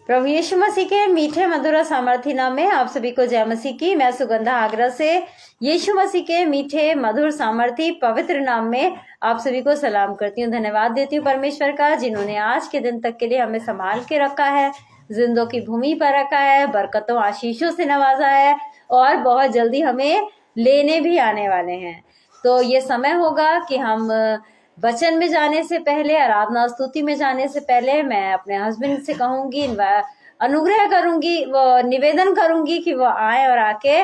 प्रभु यीशु मसीह के मीठे मधुर सामर्थ्य नाम में आप सभी को जय मसीह की। मैं सुगंधा आगरा से यीशु मसीह के मीठे मधुर सामर्थ्य पवित्र नाम में आप सभी को सलाम करती हूँ। धन्यवाद देती हूँ परमेश्वर का, जिन्होंने आज के दिन तक के लिए हमें संभाल के रखा है, जिंदों की भूमि पर रखा है, बरकतों आशीषों से नवाजा है और बहुत जल्दी हमें लेने भी आने वाले हैं। तो ये समय होगा कि हम वचन में जाने से पहले, आराधना स्तुति में जाने से पहले मैं अपने हस्बैंड से कहूंगी, अनुग्रह करूंगी, वो निवेदन करूंगी कि वो आए और आके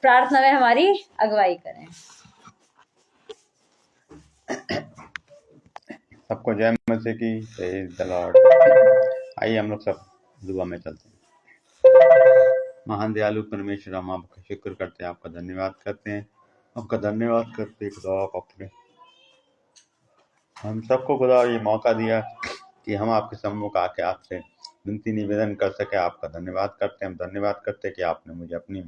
प्रार्थना में हमारी अगुवाई करें। सबको जय मसीह की, प्रेज द लॉर्ड। आइए हम लोग सब दुआ में चलते हैं। महान दयालु परमेश्वर, हम आपका शुक्र करते हैं, आपका धन्यवाद करते हैं, खुदा आप अपने हम सबको खुदा ये मौका दिया कि हम आपके सम्मुख आके आपसे विनती निवेदन कर सके। आपका धन्यवाद करते हैं। हम धन्यवाद करते हैं कि आपने मुझे अपनी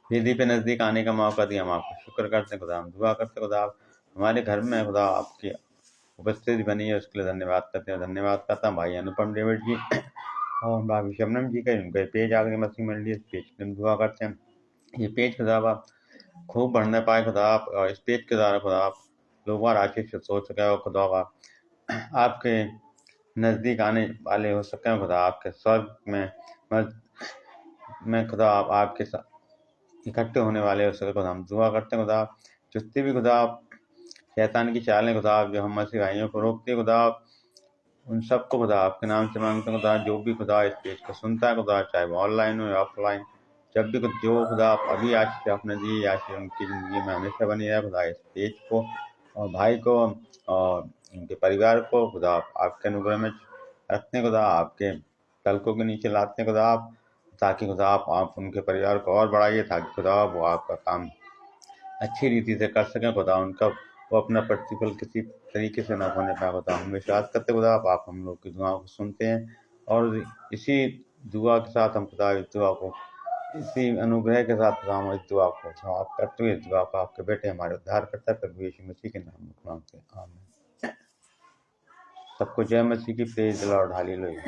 वेदी पे नजदीक आने का मौका दिया। हम आपको शुक्र करते हैं खुदा। हम दुआ करते हैं खुदा, आप हमारे घर में खुदा आपकी उपस्थिति बनी है, उसके लिए धन्यवाद करते हैं। धन्यवाद करता हूँ भाई अनुपम डेविड जी और भाभी शबनम जी का, उनका पेज आगे मसीह मंडली, इस पेज की दुआ करते हैं। ये पेज खुदा आप खूब बढ़ने पाए खुदा आप, और इस पेज के द्वारा खुदा आप लोग और आशीष सोच सके और खुदा आप आपके नज़दीक आने वाले हो सके खुदा, आपके स्वर्ग में खुदा आप आपके साथ इकट्ठे होने वाले हो सके खुदा। हम दुआ करते हैं खुदा, जितनी भी खुदा आप शैतान की चालें खुदा आप जो हम मसीह भाइयों को रोकते खुदा आप, उन सबको खुदा आपके नाम से मांगते हैं खुदा। जो भी खुदा इस पेज को सुनता है खुदा, चाहे वो ऑनलाइन हो या ऑफलाइन, जब भी जो खुदा आप अभी आशीष आपने दी, आशीष उनकी ज़िंदगी में हमेशा बनी रहे खुदा। इस पेज को और भाई को और उनके परिवार को खुदा आप आपके अनुग्रह में रखते हैं खुदा, आपके तलकों के नीचे लाते हैं खुदा आप, ताकि खुदा आप उनके परिवार को और बढ़ाइए, ताकि खुदा वो आपका काम अच्छी रीति से कर सकें खुदा। उनका वो अपना प्रतिफल किसी तरीके से ना होने पाए खुदा। हम विश्वास करते खुदा आप हम लोग की दुआओं को सुनते हैं, और इसी दुआ के साथ हम खुदा इस दुआ को, इसी अनुग्रह के साथ हम इस दुआ को समाप्त करते हुए, इस दुआ को आपके बेटे हमारे उद्धार करता प्रभु यीशु मसीह के नाम में मांगते हैं, आमीन। सबको जय मसीह की, प्रेज द लॉर्ड, हालेलुया।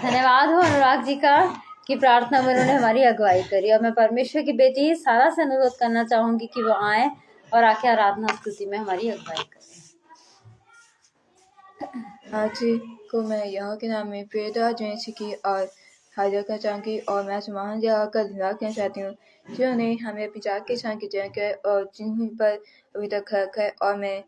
धन्यवाद हो अनुराग जी का कि प्रार्थना में उन्होंने हमारी अगुवाई करी, और मैं परमेश्वर की बेटी सारा से अनुरोध करना चाहूंगी कि वो आए और आके आराधना स्तुति में हमारी अगुवाई करें। आज को मैं यहाँ के नाम में प्रियता जैसी की और हाजिर करना चाहूँगी, और मैं महान जगह का धन्यवाद करना चाहती हूँ जिन्होंने हमें पिता के साथ की जगह कर और जिन्हीं पर अभी तक खड़ा है, और मैं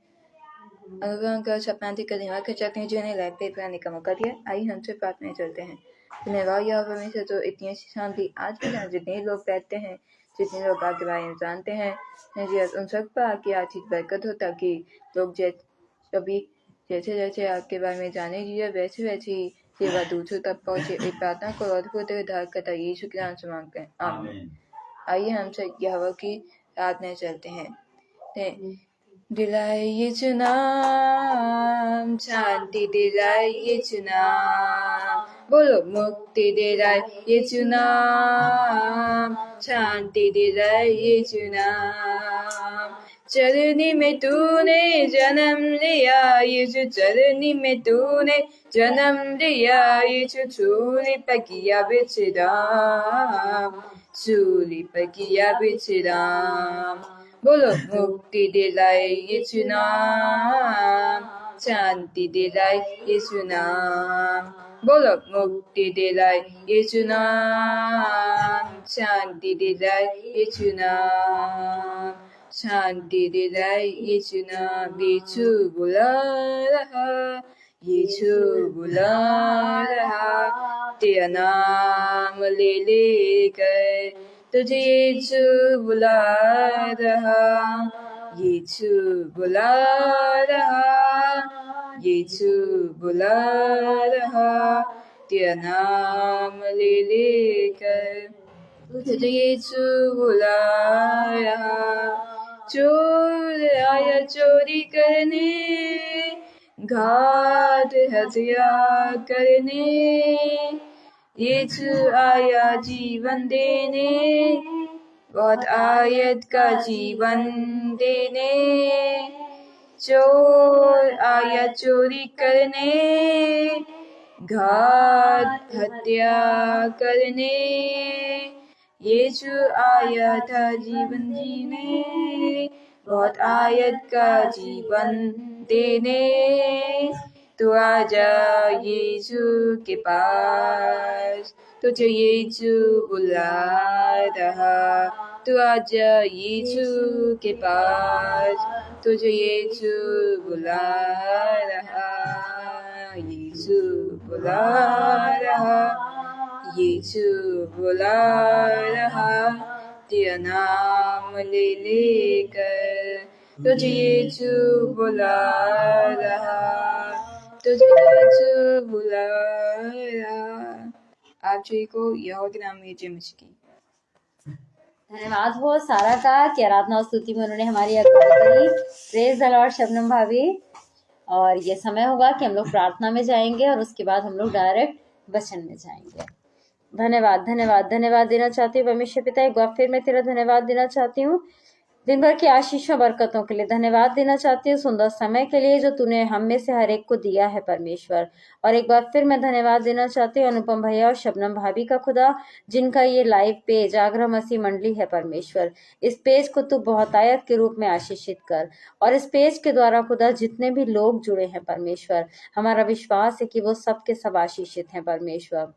अनुग्रह कर सपना का धन्यवाद करना चाहती हूँ जिन्हें लाइफ पे बनाने का मौका दिया। आइए हमसे प्रार्थना चलते हैं। धन्यवाद यह परमेश्वर तो इतनी अच्छी शांति आज के दिन जितने लोग बैठते हैं, जितने लोग आपके बारे में जानते हैं, उन सब पर आपकी आर्थिक बरकत हो, ताकि लोग जैसे जैसे आपके बारे में जाने की वैसे वैसे ही सेवा दूसरों तक पहुँचे। एक प्रार्थना को अद्भुत उद्धार करता यीशु के नाम से मांगते हैं, आमीन। आइए हम सब यहोवा की प्रार्थना चलते हैं। दिलाए यीशु नाम, शांति दिलाए यीशु नाम, बोलो मुक्ति दिलाए यीशु नाम, शांति दिलाए यीशु नाम। चरनी में तूने जन्म लिया यीशु, चरनी में तूने जन्म लिया यीशु, सूली पर किया विश्राम, सूली पर किया विश्राम। बोलो मुक्ति दिलाए यीशु नाम, शांति दिलाए यीशु नाम, बोलो मुक्ति दिलाए यीशु नाम, शांति दिलाए यीशु नाम, शांति दिलाए यीशु नाम। यीशु बुला रहा, यीशु बुला रहा, तेरा नाम ले लेकर तुझे यीशु बुला रहा, यीशु बुला रहा, यीशु बुला रहा, तेरा नाम ले लेकर तुझे यीशु बुला रहा। चोर आया चोरी करने, घात हत्या करने, यीशु आया जीवन देने, बहुत आयत का जीवन देने। चोर आया चोरी करने, घात हत्या करने यीशु आया था जीवन जीने, बहुत आयत का जीवन देने। तू आजा यीशु के पास, तुझे यीशु बुला रहा। तू आजा यीशु के पास, तुझे यीशु बुला रहा। यीशु बुला रहा, यीशु बुला रहा, तेरा नाम ले लेकर तुझे यीशु बुला रहा, तुझे यीशु बुला रहा। आप सभी को यहोवा के नाम में जय मसीह की। धन्यवाद हो सारा का कि आराधना और स्तुति में उन्होंने हमारी अगुवाई करी। प्रेज द लॉर्ड शबनम भाभी। और ये समय होगा कि हम लोग प्रार्थना में जाएंगे और उसके बाद हम लोग डायरेक्ट वचन में जाएंगे। धन्यवाद धन्यवाद धन्यवाद देना चाहती हूँ परमेश्वर पिता, एक बार फिर मैं तेरा धन्यवाद देना चाहती हूँ दिन भर की आशीषों बरकतों के लिए। धन्यवाद देना चाहती हूँ सुंदर समय के लिए जो तूने हम में से हर एक को दिया है परमेश्वर। और एक बार फिर मैं धन्यवाद देना चाहती हूँ अनुपम भैया और शबनम भाभी का खुदा, जिनका ये लाइव पेज आगरा मसीह मंडली है परमेश्वर। इस पेज को तू बहुतायत के रूप में आशीषित कर और इस पेज के द्वारा खुदा जितने भी लोग जुड़े हैं परमेश्वर, हमारा विश्वास है कि वो सबके सब आशीषित हैं परमेश्वर।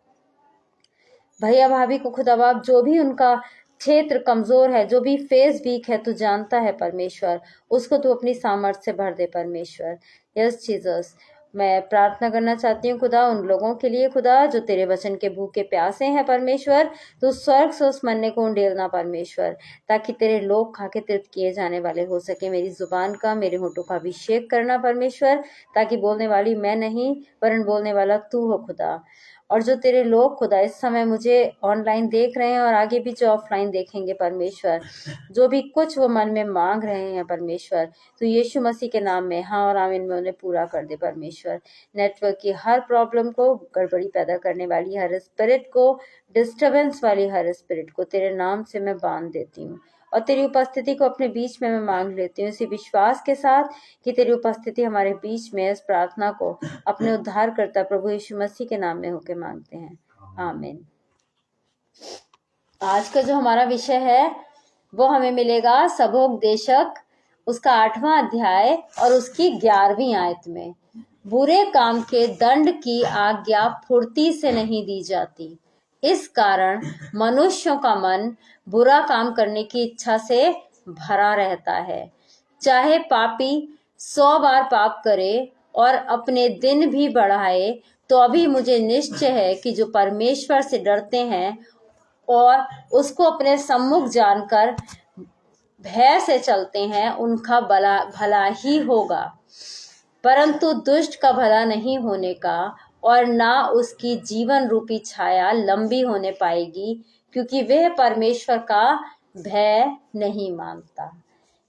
भैया भाभी को खुदा बाप जो भी उनका क्षेत्र कमजोर है, जो भी फेस वीक है, तू जानता है परमेश्वर, उसको तू अपनी सामर्थ्य से भर दे परमेश्वर। यस जीसस, मैं प्रार्थना करना चाहती हूँ खुदा उन लोगों के लिए खुदा जो तेरे वचन के भूखे प्यासे हैं परमेश्वर। तू स्वर्ग से उस मन्ने को उंडेलना परमेश्वर, ताकि तेरे लोग खा के तृप्त किए जाने वाले हो सके। मेरी जुबान का, मेरे होठों का अभिषेक करना परमेश्वर, ताकि बोलने वाली मैं नहीं वरन बोलने वाला तू हो खुदा। और जो तेरे लोग खुदा इस समय मुझे ऑनलाइन देख रहे हैं और आगे भी जो ऑफलाइन देखेंगे परमेश्वर, जो भी कुछ वो मन में मांग रहे हैं परमेश्वर, तो यीशु मसीह के नाम में हाँ और आमीन में उन्हें पूरा कर दे परमेश्वर। नेटवर्क की हर प्रॉब्लम को, गड़बड़ी पैदा करने वाली हर स्पिरिट को, डिस्टर्बेंस वाली हर स्पिरिट को तेरे नाम से मैं बांध देती हूँ और तेरी उपस्थिति को अपने बीच में मैं मांग लेती हूँ इसी विश्वास के साथ कि तेरी उपस्थिति हमारे बीच में। इस प्रार्थना को अपने उद्धारकर्ता प्रभु यीशु मसीह के नाम में होकर मांगते हैं, आमीन। आज का जो हमारा विषय है वो हमें मिलेगा सबोपदेशक, उसका 8वां अध्याय और उसकी 11वीं आयत में। बुरे काम के दंड की आज्ञा फुर्ती से नहीं दी जाती, इस कारण मनुष्यों का मन बुरा काम करने की इच्छा से भरा रहता है। चाहे पापी 100 बार पाप करे और अपने दिन भी बढ़ाए, तो अभी मुझे निश्चय है कि जो परमेश्वर से डरते हैं और उसको अपने सम्मुख जानकर भय से चलते हैं, उनका भला ही होगा। परंतु दुष्ट का भला नहीं होने का और ना उसकी जीवन रूपी छाया लंबी होने पाएगी, क्योंकि वह परमेश्वर का भय नहीं मानता।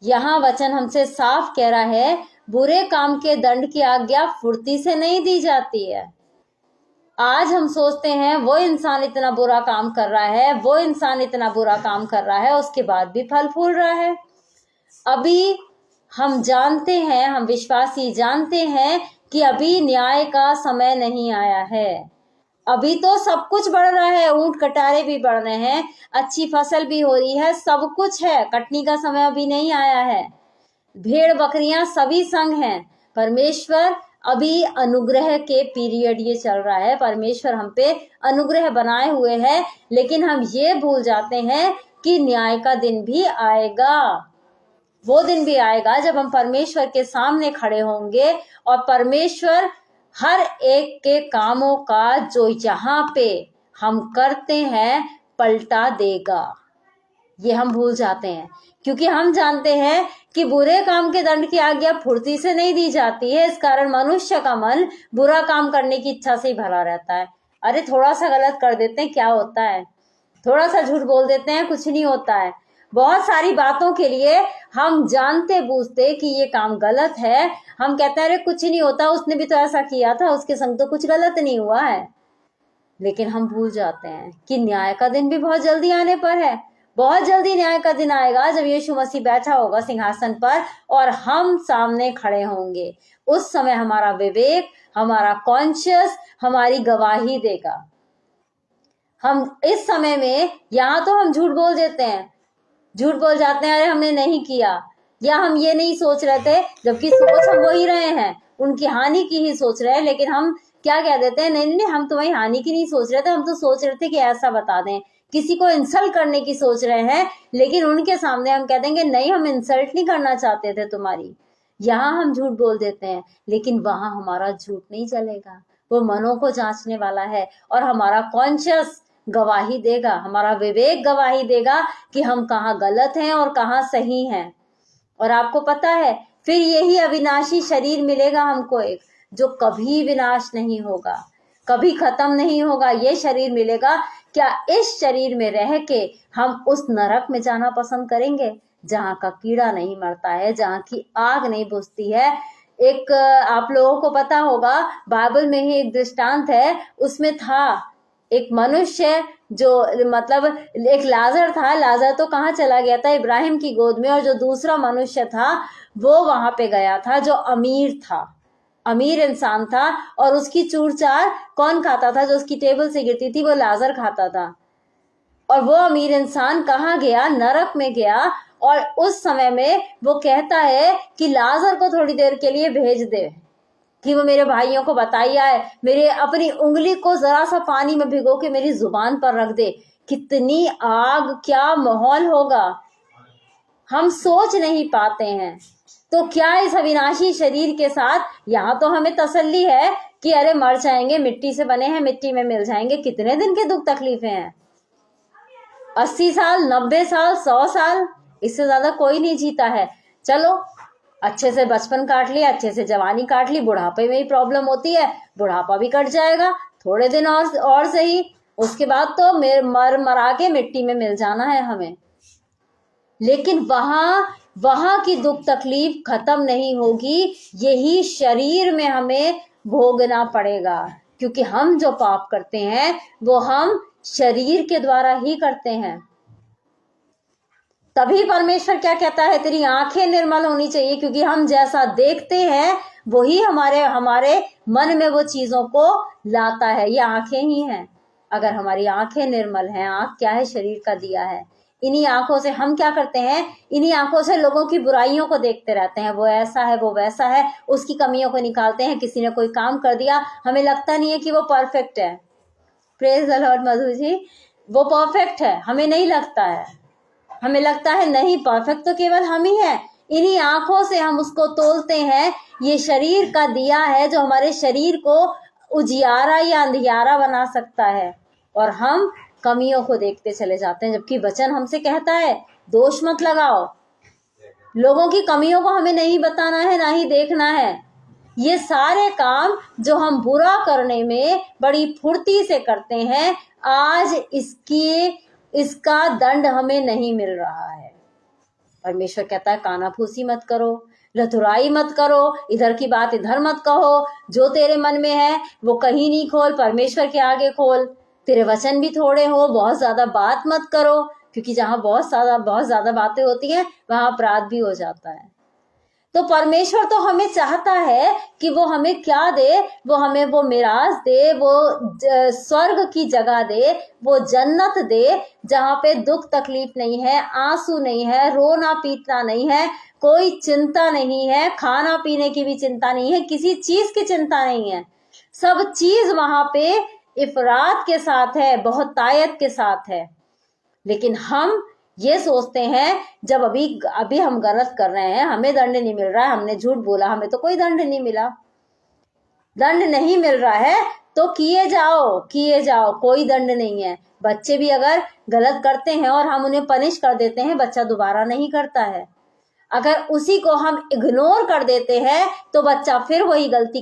यहाँ वचन हमसे साफ कह रहा है, बुरे काम के दंड की आज्ञा फुर्ती से नहीं दी जाती है। आज हम सोचते हैं वो इंसान इतना बुरा काम कर रहा है, वो इंसान इतना बुरा काम कर रहा है, उसके बाद भी फल फूल रहा है। अभी हम जानते हैं, हम विश्वासी जानते हैं कि अभी न्याय का समय नहीं आया है। अभी तो सब कुछ बढ़ रहा है, ऊंट कटारे भी बढ़ रहे हैं, अच्छी फसल भी हो रही है, सब कुछ है। कटनी का समय अभी नहीं आया है, भेड़ बकरियां सभी संग हैं। परमेश्वर अभी अनुग्रह के पीरियड ये चल रहा है, परमेश्वर हम पे अनुग्रह बनाए हुए है, लेकिन हम ये भूल जाते हैं कि न्याय का दिन भी आएगा। वो दिन भी आएगा जब हम परमेश्वर के सामने खड़े होंगे और परमेश्वर हर एक के कामों का जो यहाँ पे हम करते हैं पलटा देगा। ये हम भूल जाते हैं, क्योंकि हम जानते हैं कि बुरे काम के दंड की आज्ञा फुर्ती से नहीं दी जाती है, इस कारण मनुष्य का मन बुरा काम करने की इच्छा से ही भरा रहता है। अरे थोड़ा सा गलत कर देते हैं, क्या होता है? थोड़ा सा झूठ बोल देते हैं, कुछ नहीं होता है। बहुत सारी बातों के लिए हम जानते बूझते कि ये काम गलत है, हम कहते हैं अरे कुछ नहीं होता, उसने भी तो ऐसा किया था, उसके संग तो कुछ गलत नहीं हुआ है। लेकिन हम भूल जाते हैं कि न्याय का दिन भी बहुत जल्दी आने पर है। बहुत जल्दी न्याय का दिन आएगा जब यीशु मसीह बैठा होगा सिंहासन पर और हम सामने खड़े होंगे। उस समय हमारा विवेक, हमारा कॉन्शियस हमारी गवाही देगा। हम इस समय में यहाँ तो हम झूठ बोल देते हैं, झूठ बोल जाते हैं, अरे हमने नहीं किया, या हम ये नहीं सोच रहे थे, जबकि सोच हम वही रहे हैं, उनकी हानि की ही सोच रहे हैं, लेकिन हम क्या कह देते हैं, नहीं नहीं हम तुम्हारी हानि की नहीं सोच रहे थे, हम तो सोच रहे थे कि ऐसा बता दें, किसी को इंसल्ट करने की सोच रहे हैं, लेकिन उनके सामने हम कह देंगे नहीं हम इंसल्ट नहीं करना चाहते थे तुम्हारी। यहाँ हम झूठ बोल देते हैं, लेकिन वहां हमारा झूठ नहीं चलेगा, वो मनों को जांचने वाला है और हमारा कॉन्शियस गवाही देगा, हमारा विवेक गवाही देगा कि हम कहाँ गलत हैं और कहाँ सही हैं। और आपको पता है फिर यही अविनाशी शरीर मिलेगा हमको, एक जो कभी विनाश नहीं होगा, कभी खत्म नहीं होगा, ये शरीर मिलेगा। क्या इस शरीर में रह के हम उस नरक में जाना पसंद करेंगे जहाँ का कीड़ा नहीं मरता है, जहाँ की आग नहीं बुझती है? एक आप लोगों को पता होगा, बाइबल में ही एक दृष्टांत है, उसमें था एक मनुष्य जो मतलब एक लाजर था, लाजर तो कहाँ चला गया था, इब्राहिम की गोद में, और जो दूसरा मनुष्य था वो वहां पे गया था जो अमीर था, अमीर इंसान था, और उसकी चूरचार कौन खाता था? जो उसकी टेबल से गिरती थी वो लाजर खाता था। और वो अमीर इंसान कहाँ गया? नरक में गया। और उस समय में वो कहता है कि लाजर को थोड़ी देर के लिए भेज दे कि वो मेरे भाइयों को बताइए, मेरे अपनी उंगली को जरा सा पानी में भिगो के मेरी जुबान पर रख दे। कितनी आग, क्या माहौल होगा, हम सोच नहीं पाते हैं। तो क्या इस अविनाशी शरीर के साथ यहाँ तो हमें तसल्ली है कि अरे मर जाएंगे, मिट्टी से बने हैं, मिट्टी में मिल जाएंगे, कितने दिन के दुख तकलीफें हैं, 80 साल, 90 साल, 100 साल, इससे ज्यादा कोई नहीं जीता है। चलो अच्छे से बचपन काट लिया, अच्छे से जवानी काट ली, बुढ़ापे में ही प्रॉब्लम होती है, बुढ़ापा भी कट जाएगा थोड़े दिन और सही, उसके बाद तो मरा के मिट्टी में मिल जाना है हमें। लेकिन वहां की दुख तकलीफ खत्म नहीं होगी, यही शरीर में हमें भोगना पड़ेगा, क्योंकि हम जो पाप करते हैं वो हम शरीर के द्वारा ही करते हैं। तभी परमेश्वर क्या कहता है, तेरी आंखें निर्मल होनी चाहिए, क्योंकि हम जैसा देखते हैं वही हमारे मन में वो चीजों को लाता है। ये आंखें ही हैं। अगर हमारी आंखें निर्मल हैं, आंख क्या है? शरीर का दिया है। इन्हीं आंखों से हम क्या करते हैं? इन्हीं आंखों से लोगों की बुराइयों को देखते रहते हैं, वो ऐसा है, वो वैसा है, उसकी कमियों को निकालते हैं। किसी ने कोई काम कर दिया, हमें लगता नहीं है कि वो परफेक्ट है। Praise the Lord Madhu ji, वो परफेक्ट है, हमें नहीं लगता है, हमें लगता है नहीं, परफेक्ट तो केवल हम ही हैं। इन्हीं आंखों से हम उसको तोलते हैं। ये शरीर का दिया है जो हमारे शरीर को उजियारा या अंधियारा बना सकता है, और हम कमियों को देखते चले जाते हैं, जबकि वचन हमसे कहता है दोष मत लगाओ। लोगों की कमियों को हमें नहीं बताना है, ना ही देखना है। ये सारे काम जो हम बुरा करने में बड़ी फुर्ती से करते हैं, आज इसका दंड हमें नहीं मिल रहा है। परमेश्वर कहता है कानाफूसी मत करो, लथुराई मत करो, इधर की बात इधर मत कहो, जो तेरे मन में है वो कहीं नहीं खोल, परमेश्वर के आगे खोल। तेरे वचन भी थोड़े हो, बहुत ज्यादा बात मत करो, क्योंकि जहां बहुत ज्यादा बातें होती हैं वहां अपराध भी हो जाता है। तो परमेश्वर तो हमें चाहता है कि वो हमें क्या दे? वो हमें वो मिराज दे, वो स्वर्ग की जगह दे, वो जन्नत दे, जहाँ पे दुख तकलीफ नहीं है, आंसू नहीं है, रोना पीटना नहीं है, कोई चिंता नहीं है, खाना पीने की भी चिंता नहीं है, किसी चीज की चिंता नहीं है। सब चीज वहां पे इफरात के साथ है, बहुतायत के साथ है। लेकिन हम ये सोचते हैं जब अभी हम गलत कर रहे हैं, हमें दंड नहीं मिल रहा है, हमने झूठ बोला, हमें तो कोई दंड नहीं मिला, दंड नहीं मिल रहा है तो किए जाओ, कोई दंड नहीं है। बच्चे भी अगर गलत करते हैं और हम उन्हें पनिश कर देते हैं, बच्चा दोबारा नहीं करता है। अगर उसी को हम इग्नोर कर देते हैं तो बच्चा फिर वही गलती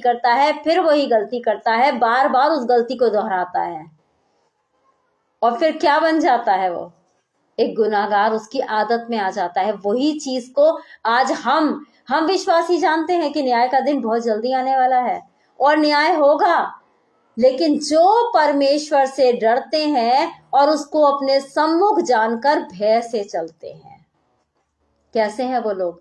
करता है, बार बार उस गलती को दोहराता है, और फिर क्या बन जाता है? वो एक गुनाहगार, उसकी आदत में आ जाता है। वही चीज को आज हम विश्वासी जानते हैं कि न्याय का दिन बहुत जल्दी आने वाला है और न्याय होगा। लेकिन जो परमेश्वर से डरते हैं और उसको अपने सम्मुख जानकर भय से चलते हैं, कैसे हैं वो लोग?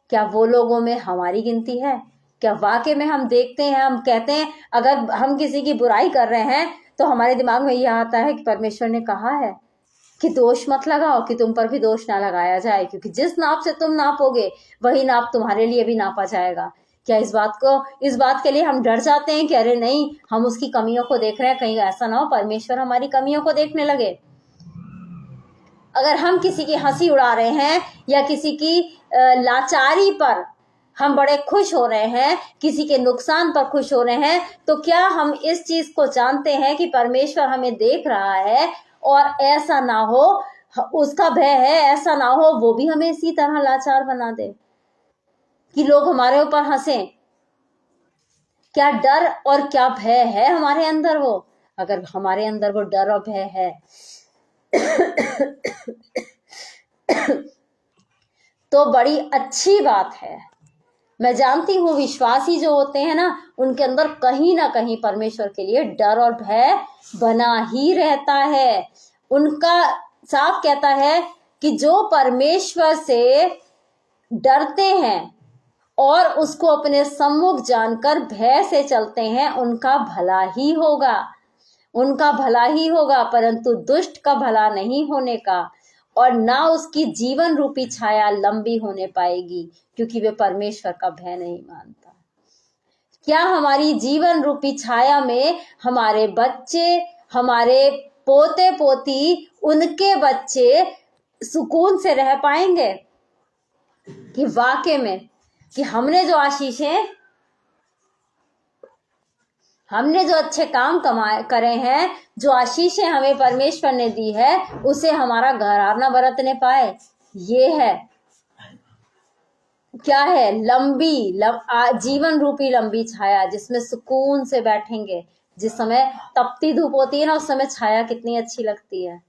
क्या वो लोगों में हमारी गिनती है? क्या वाकई में हम देखते हैं, हम कहते हैं अगर हम किसी की बुराई कर रहे हैं तो हमारे दिमाग में यह आता है कि परमेश्वर ने कहा है कि दोष मत लगाओ, कि तुम पर भी दोष ना लगाया जाए, क्योंकि जिस नाप से तुम नापोगे वही नाप तुम्हारे लिए भी नापा जाएगा। क्या इस बात के लिए हम डर जाते हैं कि अरे नहीं, हम उसकी कमियों को देख रहे हैं, कहीं ऐसा ना हो परमेश्वर हमारी कमियों को देखने लगे। अगर हम किसी की हंसी उड़ा रहे हैं या किसी की लाचारी पर हम बड़े खुश हो रहे हैं, किसी के नुकसान पर खुश हो रहे हैं, तो क्या हम इस चीज को जानते हैं कि परमेश्वर हमें देख रहा है और ऐसा ना हो, उसका भय है ऐसा ना हो वो भी हमें इसी तरह लाचार बना दे कि लोग हमारे ऊपर हंसें। क्या डर और क्या भय है हमारे अंदर? वो अगर हमारे अंदर वो डर और भय है तो बड़ी अच्छी बात है। मैं जानती हूँ विश्वासी जो होते हैं ना, उनके अंदर कहीं ना कहीं परमेश्वर के लिए डर और भय बना ही रहता है। उनका साफ कहता है कि जो परमेश्वर से डरते हैं और उसको अपने सम्मुख जानकर भय से चलते हैं, उनका भला ही होगा, उनका भला ही होगा, परंतु दुष्ट का भला नहीं होने का और ना उसकी जीवन रूपी छाया लंबी होने पाएगी, क्योंकि वे परमेश्वर का भय नहीं मानता। क्या हमारी जीवन रूपी छाया में हमारे बच्चे, हमारे पोते पोती, उनके बच्चे सुकून से रह पाएंगे कि वाकई में कि हमने जो आशीषें, हमने जो अच्छे काम करे हैं, जो आशीषें हमें परमेश्वर ने दी है, उसे हमारा घराना बरतने पाए? ये है क्या है? जीवन रूपी लंबी छाया, जिसमें सुकून से बैठेंगे। जिस समय तपती धूप होती है ना, उस समय छाया कितनी अच्छी लगती है।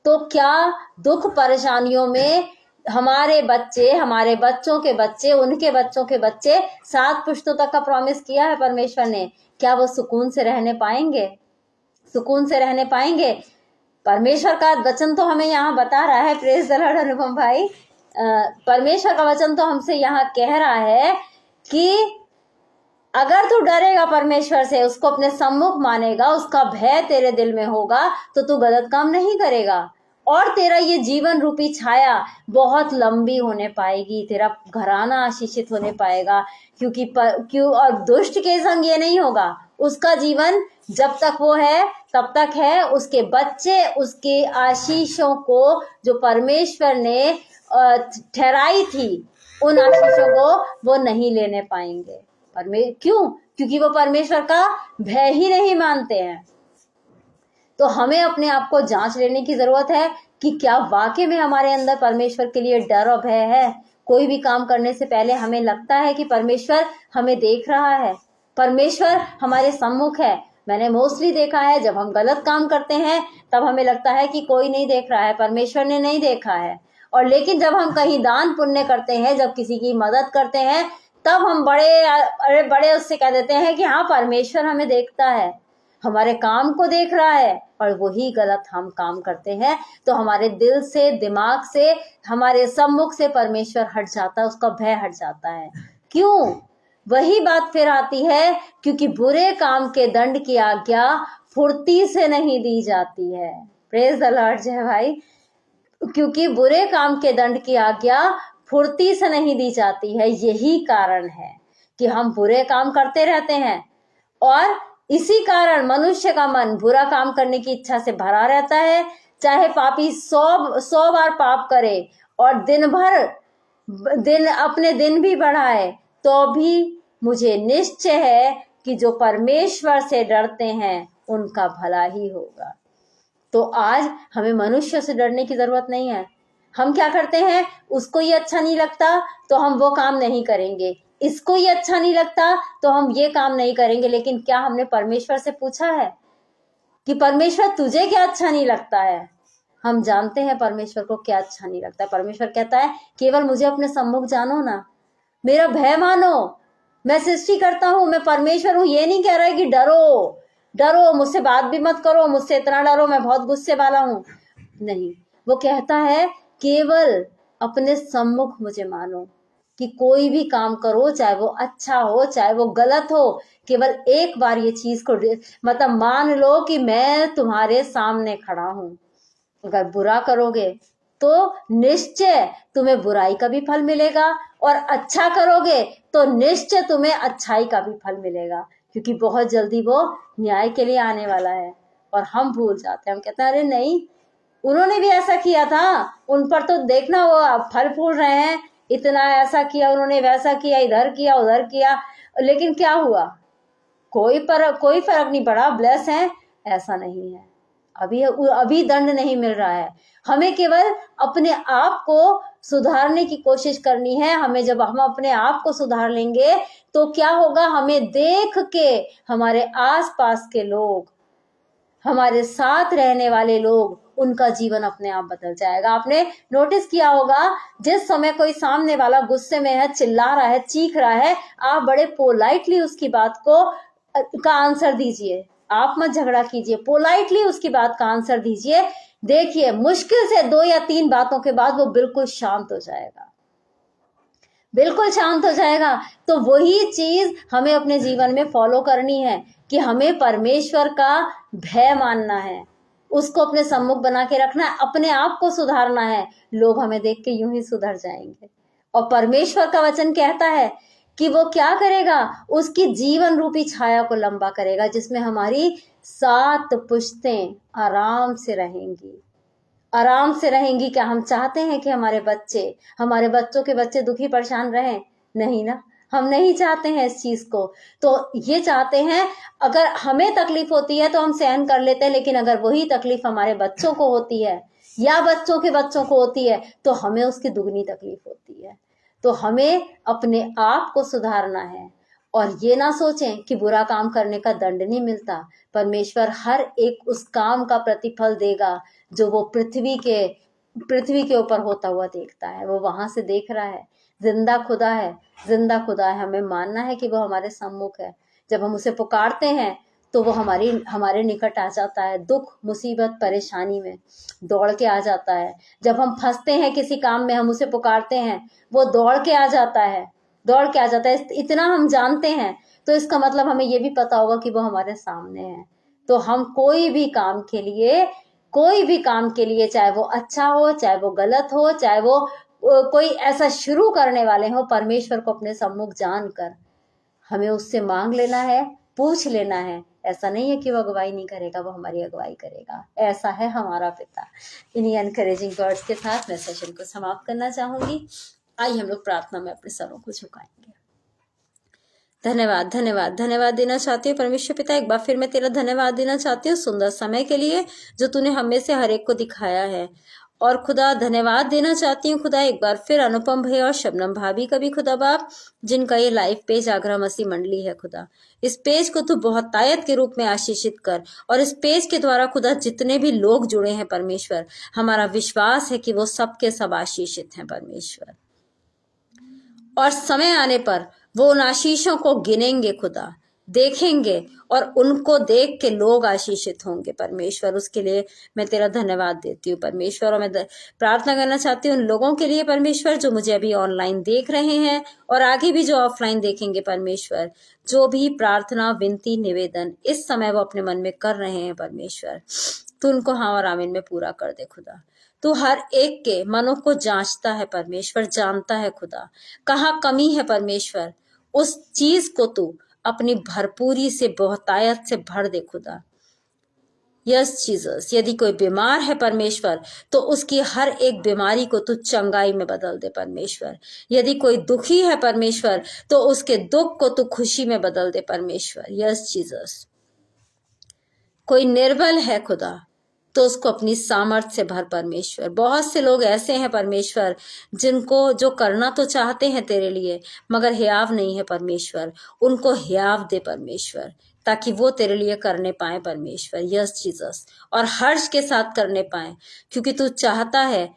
तो क्या दुख परेशानियों में हमारे बच्चे, हमारे बच्चों के बच्चे, उनके बच्चों के बच्चे, 7 पुश्तों तक का प्रॉमिस किया है परमेश्वर ने, क्या वो सुकून से रहने पाएंगे? सुकून से रहने पाएंगे? परमेश्वर का वचन तो हमें यहाँ बता रहा है, प्रेज द लॉर्ड अनुपम भाई, परमेश्वर का वचन तो हमसे यहाँ कह रहा है कि अगर तू डरेगा परमेश्वर से, उसको अपने सम्मुख मानेगा, उसका भय तेरे दिल में होगा, तो तू गलत काम नहीं करेगा और तेरा ये जीवन रूपी छाया बहुत लंबी होने पाएगी, तेरा घराना आशीषित होने पाएगा। और दुष्ट के संग ये नहीं होगा। उसका जीवन जब तक वो है तब तक है, उसके बच्चे उसके आशीषों को जो परमेश्वर ने ठहराई थी, उन आशीषों को वो नहीं लेने पाएंगे। क्यों? क्योंकि वो परमेश्वर का भय ही नहीं मानते हैं। तो हमें अपने आप को जांच लेने की जरूरत है कि क्या वाकई में हमारे अंदर परमेश्वर के लिए डर और भय है। कोई भी काम करने से पहले हमें लगता है कि परमेश्वर हमें देख रहा है, परमेश्वर हमारे सम्मुख है। मैंने मोस्टली देखा है जब हम गलत काम करते हैं तब हमें लगता है कि कोई नहीं देख रहा है, परमेश्वर ने नहीं देखा है। और लेकिन जब हम कहीं दान पुण्य करते हैं, जब किसी की मदद करते हैं, तब हम बड़े उससे कह देते हैं कि हाँ परमेश्वर हमें देखता है, हमारे काम को देख रहा है। और वही गलत हम काम करते हैं तो हमारे दिल से, दिमाग से, हमारे सम्मुख से परमेश्वर हट जाता है, उसका भय हट जाता है। क्यों? वही बात फिर आती है, क्योंकि बुरे काम के दंड की आज्ञा फुर्ती से नहीं दी जाती है। प्रेज द लॉर्ड जय भाई। क्योंकि बुरे काम के दंड की आज्ञा फुर्ती से नहीं दी जाती है, यही कारण है कि हम बुरे काम करते रहते हैं और इसी कारण मनुष्य का मन बुरा काम करने की इच्छा से भरा रहता है। चाहे पापी 100 बार पाप करे और अपने दिन भी बढ़ाए, तो भी मुझे निश्चय है कि जो परमेश्वर से डरते हैं उनका भला ही होगा। तो आज हमें मनुष्य से डरने की जरूरत नहीं है। हम क्या करते हैं, उसको ये अच्छा नहीं लगता तो हम वो काम नहीं करेंगे, इसको ये अच्छा नहीं लगता तो हम ये काम नहीं करेंगे। लेकिन क्या हमने परमेश्वर से पूछा है कि परमेश्वर तुझे क्या अच्छा नहीं लगता है? हम जानते हैं परमेश्वर को क्या अच्छा नहीं लगता है। परमेश्वर कहता है केवल मुझे अपने सम्मुख जानो ना, मेरा भय मानो, मैं सृष्टि करता हूं, मैं परमेश्वर हूं। ये नहीं कह रहा है कि डरो, मुझसे बात भी मत करो, मुझसे इतना डरो, मैं बहुत गुस्से वाला हूं। नहीं, वो कहता है केवल अपने सम्मुख मुझे मानो कि कोई भी काम करो, चाहे वो अच्छा हो चाहे वो गलत हो, केवल एक बार ये चीज को मतलब मान लो कि मैं तुम्हारे सामने खड़ा हूं। अगर बुरा करोगे तो निश्चय तुम्हें बुराई का भी फल मिलेगा, और अच्छा करोगे तो निश्चय तुम्हें अच्छाई का भी फल मिलेगा, क्योंकि बहुत जल्दी वो न्याय के लिए आने वाला है। और हम भूल जाते हैं, हम कहते हैं अरे नहीं, उन्होंने भी ऐसा किया था, उन पर तो देखना वो फल फूल रहे हैं, इतना ऐसा किया उन्होंने, वैसा किया, इधर किया उधर किया, लेकिन क्या हुआ? कोई फर्क नहीं पड़ा, ब्लेस है, ऐसा नहीं है। अभी दंड नहीं मिल रहा है। हमें केवल अपने आप को सुधारने की कोशिश करनी है। हमें जब हम अपने आप को सुधार लेंगे तो क्या होगा, हमें देख के हमारे आसपास के लोग, हमारे साथ रहने वाले लोग, उनका जीवन अपने आप बदल जाएगा। आपने नोटिस किया होगा, जिस समय कोई सामने वाला गुस्से में है, चिल्ला रहा है, चीख रहा है, आप बड़े पोलाइटली उसकी बात का आंसर दीजिए। आप मत झगड़ा कीजिए, पोलाइटली उसकी बात का आंसर दीजिए। देखिए, मुश्किल से 2 या 3 बातों के बाद वो बिल्कुल शांत हो जाएगा, बिल्कुल शांत हो जाएगा। तो वही चीज हमें अपने जीवन में फॉलो करनी है कि हमें परमेश्वर का भय मानना है, उसको अपने सम्मुख बना के रखना है, अपने आप को सुधारना है। लोग हमें देख के यूं ही सुधर जाएंगे। और परमेश्वर का वचन कहता है कि वो क्या करेगा, उसकी जीवन रूपी छाया को लंबा करेगा, जिसमें हमारी 7 पुश्तें आराम से रहेंगी, आराम से रहेंगी। क्या हम चाहते हैं कि हमारे बच्चों के बच्चे दुखी परेशान रहें? नहीं ना, हम नहीं चाहते हैं इस चीज को। तो ये चाहते हैं, अगर हमें तकलीफ होती है तो हम सहन कर लेते हैं, लेकिन अगर वही तकलीफ हमारे बच्चों को होती है या बच्चों के बच्चों को होती है तो हमें उसकी दुगनी तकलीफ होती है। तो हमें अपने आप को सुधारना है, और ये ना सोचें कि बुरा काम करने का दंड नहीं मिलता। परमेश्वर हर एक उस काम का प्रतिफल देगा जो वो पृथ्वी के ऊपर होता हुआ देखता है। वो वहां से देख रहा है, जिंदा खुदा है, जिंदा खुदा है। हमें मानना है कि वो हमारे सम्मुख है। जब हम उसे पुकारते हैं तो वो हमारे निकट आ जाता है। दुख मुसीबत परेशानी में दौड़ के आ जाता है। जब हम फंसते हैं किसी काम में, हम उसे पुकारते हैं, वो दौड़ के आ जाता है, दौड़ के आ जाता है। इतना हम जानते हैं तो इसका मतलब हमें ये भी पता होगा कि वो हमारे सामने है। तो हम कोई भी काम के लिए, चाहे वो अच्छा हो चाहे वो गलत हो, चाहे वो कोई ऐसा शुरू करने वाले हो, परमेश्वर को अपने सम्मुख जानकर हमें उससे मांग लेना है, पूछ लेना है। ऐसा नहीं है कि वो अगुवाई नहीं करेगा, वो हमारी अगुवाई करेगा। ऐसा है हमारा पिता। इन्हीं एनकरेजिंग वर्ड्स के साथ मैं सेशन को समाप्त करना चाहूंगी। आइए हम लोग प्रार्थना में अपने सरों को झुकाएंगे। धन्यवाद धन्यवाद धन्यवाद देना चाहती हूँ परमेश्वर पिता, एक बार फिर मैं तेरा धन्यवाद देना चाहती हूँ सुंदर समय के लिए जो तूने हमें से हर एक को दिखाया है। और खुदा धन्यवाद देना चाहती हूँ खुदा एक बार फिर अनुपम भैया और शबनम भाभी का भी खुदा बाप, जिनका ये लाइव पेज आगरा मसीह मंडली है खुदा। इस पेज को तू बहुत तायत के रूप में आशीषित कर, और इस पेज के द्वारा खुदा जितने भी लोग जुड़े हैं परमेश्वर, हमारा विश्वास है कि वो सबके सब आशीषित हैं परमेश्वर। और समय आने पर वो उन आशीषों को गिनेंगे खुदा, देखेंगे, और उनको देख के लोग आशीषित होंगे परमेश्वर। उसके लिए मैं तेरा धन्यवाद देती हूँ परमेश्वर। और मैं प्रार्थना करना चाहती हूँ उन लोगों के लिए परमेश्वर जो मुझे अभी ऑनलाइन देख रहे हैं और आगे भी जो ऑफलाइन देखेंगे परमेश्वर, जो भी प्रार्थना विनती निवेदन इस समय वो अपने मन में कर रहे हैं परमेश्वर, तू उनको हाँ और आमीन में पूरा कर दे खुदा। तू हर एक के मनों को जांचता है परमेश्वर, जानता है खुदा कहाँ कमी है परमेश्वर। उस चीज को तू अपनी भरपूरी से बहुतायत से भर दे खुदा। यस जीसस, यदि कोई बीमार है परमेश्वर तो उसकी हर एक बीमारी को तू चंगाई में बदल दे परमेश्वर। यदि कोई दुखी है परमेश्वर तो उसके दुख को तू खुशी में बदल दे परमेश्वर। यस जीसस, कोई निर्बल है खुदा तो उसको अपनी सामर्थ से भर परमेश्वर। बहुत से लोग ऐसे हैं परमेश्वर जिनको जो करना तो चाहते हैं तेरे लिए मगर हियाव नहीं है परमेश्वर, उनको हियाव दे परमेश्वर ताकि वो तेरे लिए करने पाए परमेश्वर। यस जीसस, और हर्ष के साथ करने पाए क्योंकि तू चाहता है।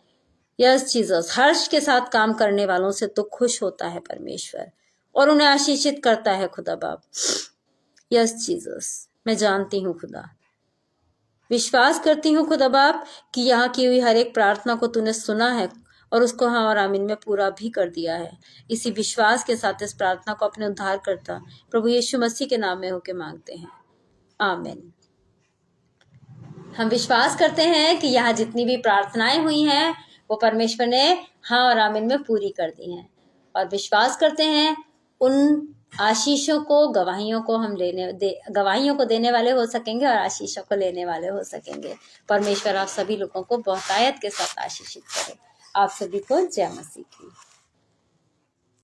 यस जीसस, हर्ष के साथ काम करने वालों से तू खुश होता है परमेश्वर और उन्हें आशीषित करता है खुदा बाप। यस जीसस, मैं जानती हूँ खुदा, विश्वास करती हूँ खुदा बाप कि यहाँ की हुई हर एक प्रार्थना को तूने सुना है और उसको हाँ और आमीन में पूरा भी कर दिया है। इसी विश्वास के साथ इस प्रार्थना को अपने उद्धारकर्ता प्रभु यीशु मसीह के नाम में होके मांगते हैं, आमीन। हम विश्वास करते हैं कि यहाँ जितनी भी प्रार्थनाएं हुई हैं वो परमेश्वर ने हाँ और आमीन में पूरी कर दी हैं, और विश्वास करते हैं उन आशीषों को, गवाहियों को देने वाले हो सकेंगे और आशीषों को लेने वाले हो सकेंगे। परमेश्वर आप सभी लोगों को बहुतायत के साथ आशीषित करे। आप सभी को जय मसीह की।